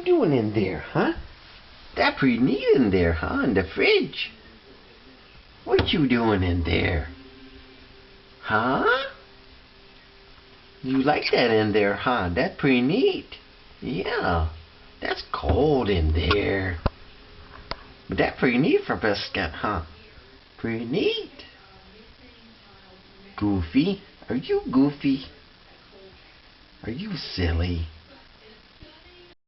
doing in there, huh? That pretty neat in there, huh? In the fridge. What you doing in there? Huh? You like that in there, huh? That's pretty neat. Yeah. That's cold in there. But that's pretty neat for Biscuit, huh? Pretty neat. Goofy? Are you goofy? Are you silly?